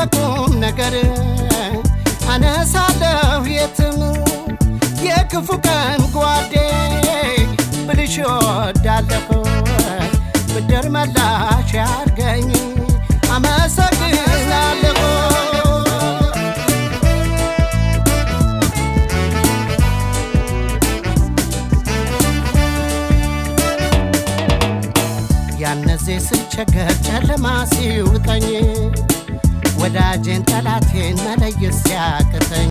በቁም ነገር አነሳለሁ የትም የክፉ ቀን ጓዴ ብልሽ ወዳለሁ ብድር መላሽ ያርገኝ አመሰግናለሁ ያነዜ ስቸገር ጨለማ ሲውጠኝ ወዳጄን ጠላቴን መለየት ሲያቅተኝ